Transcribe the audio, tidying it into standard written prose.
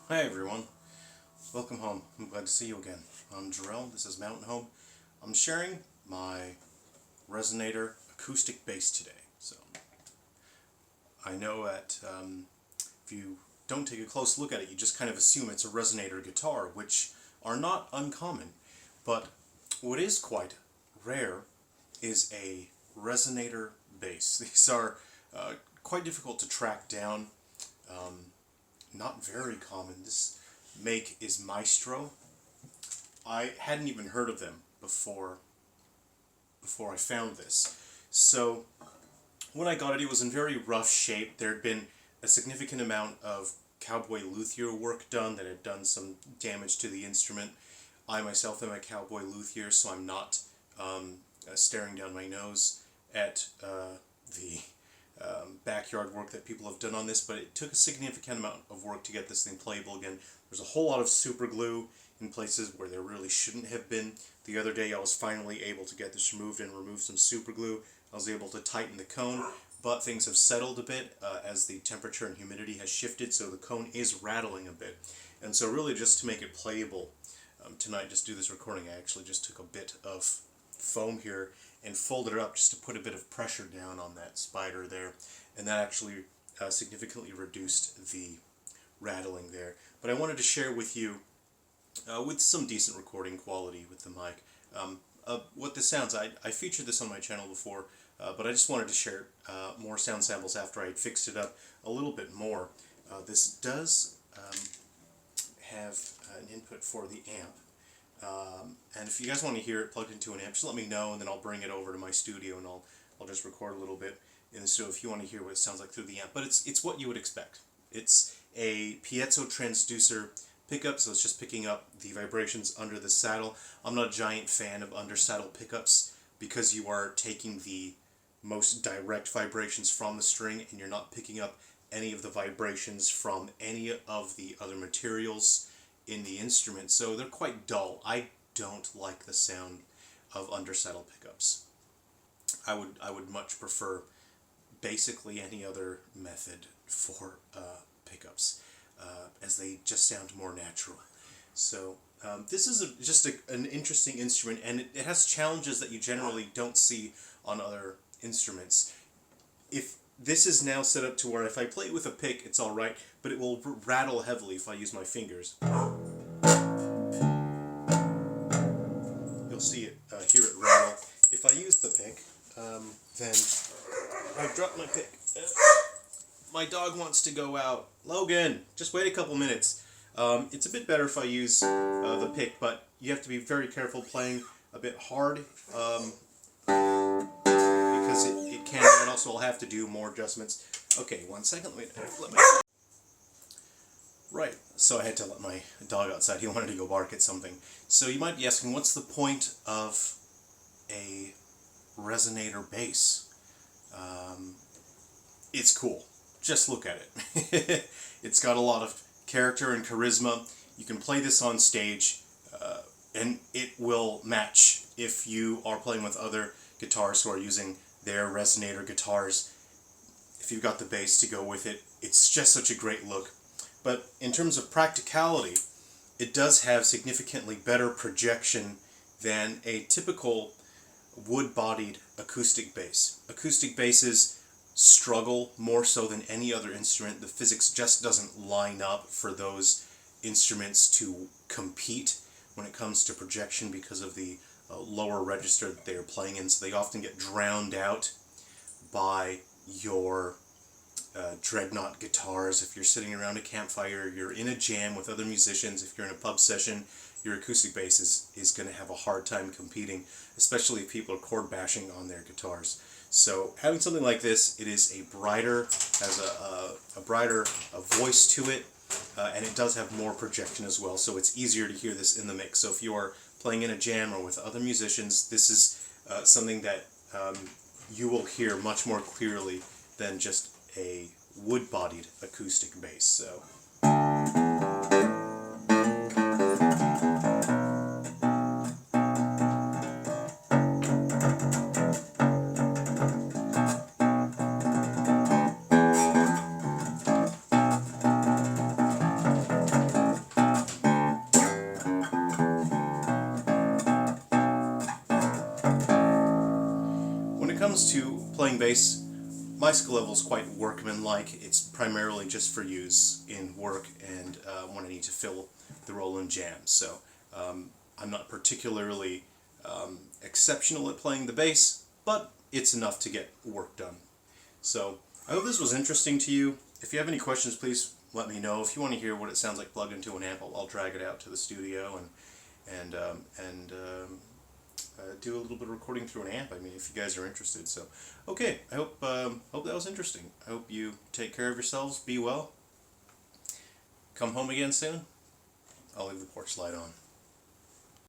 Hi everyone, welcome home. I'm glad to see you again. I'm Jerrel, this is Mountain Home. I'm sharing my resonator acoustic bass today. So I know that if you don't take a close look at it, you just kind of assume it's a resonator guitar, which are not uncommon. But what is quite rare is a resonator bass. These are quite difficult to track down. Not very common. This make is Maestro. I hadn't even heard of them before I found this. So when I got it, it was in very rough shape. There had been a significant amount of cowboy luthier work done that had done some damage to the instrument. I myself am a cowboy luthier, so I'm not staring down my nose at the backyard work that people have done on this, but it took a significant amount of work to get this thing playable again. There's a whole lot of super glue in places where there really shouldn't have been. The other day I was finally able to get this removed and remove some super glue. I was able to tighten the cone, but things have settled a bit as the temperature and humidity has shifted, so the cone is rattling a bit. And so really just to make it playable tonight, just do this recording, I actually just took a bit of foam here and folded it up just to put a bit of pressure down on that spider there, and that actually significantly reduced the rattling there. But I wanted to share with you, with some decent recording quality with the mic, what this sounds. I featured this on my channel before, but I just wanted to share more sound samples after I had fixed it up a little bit more. This does have an input for the amp. And if you guys want to hear it plugged into an amp, just let me know, and then I'll bring it over to my studio and I'll just record a little bit in the studio if you want to hear what it sounds like through the amp. But it's what you would expect. It's a piezo transducer pickup, so it's just picking up the vibrations under the saddle. I'm not a giant fan of under saddle pickups because you are taking the most direct vibrations from the string and you're not picking up any of the vibrations from any of the other materials in the instrument, so they're quite dull. I don't like the sound of undersaddle pickups. I would much prefer basically any other method for pickups, as they just sound more natural. So this is just an interesting instrument, and it has challenges that you generally don't see on other instruments. If this is now set up to where if I play it with a pick, it's alright, but it will rattle heavily if I use my fingers. You'll see it, hear it rattle. If I use the pick, then I've dropped my pick. My dog wants to go out. Logan, just wait a couple minutes. It's a bit better if I use the pick, but you have to be very careful playing a bit hard, because it can, and also I'll have to do more adjustments. Okay, 1 second, let me... Right, so I had to let my dog outside. He wanted to go bark at something. So you might be asking, what's the point of a resonator bass? It's cool. Just look at it. It's got a lot of character and charisma. You can play this on stage, and it will match if you are playing with other guitarists who are using their resonator guitars. If you've got the bass to go with it, it's just such a great look. But in terms of practicality, it does have significantly better projection than a typical wood-bodied acoustic bass. Acoustic basses struggle more so than any other instrument. The physics just doesn't line up for those instruments to compete when it comes to projection because of the lower register that they are playing in, so they often get drowned out by your dreadnought guitars. If you're sitting around a campfire, you're in a jam with other musicians, if you're in a pub session, your acoustic bass is going to have a hard time competing, especially if people are chord bashing on their guitars. So having something like this, it is a brighter, has a brighter voice to it, and it does have more projection as well, so it's easier to hear this in the mix. So if you are playing in a jam or with other musicians, this is something that you will hear much more clearly than just a wood-bodied acoustic bass. So comes to playing bass, my skill level is quite workmanlike. It's primarily just for use in work and when I need to fill the role in jams. So I'm not particularly exceptional at playing the bass, but it's enough to get work done. So I hope this was interesting to you. If you have any questions, please let me know. If you want to hear what it sounds like plugged into an amp, I'll drag it out to the studio and do a little bit of recording through an amp. I mean, if you guys are interested. So, okay, I hope that was interesting. I hope you take care of yourselves. Be well. Come home again soon. I'll leave the porch light on.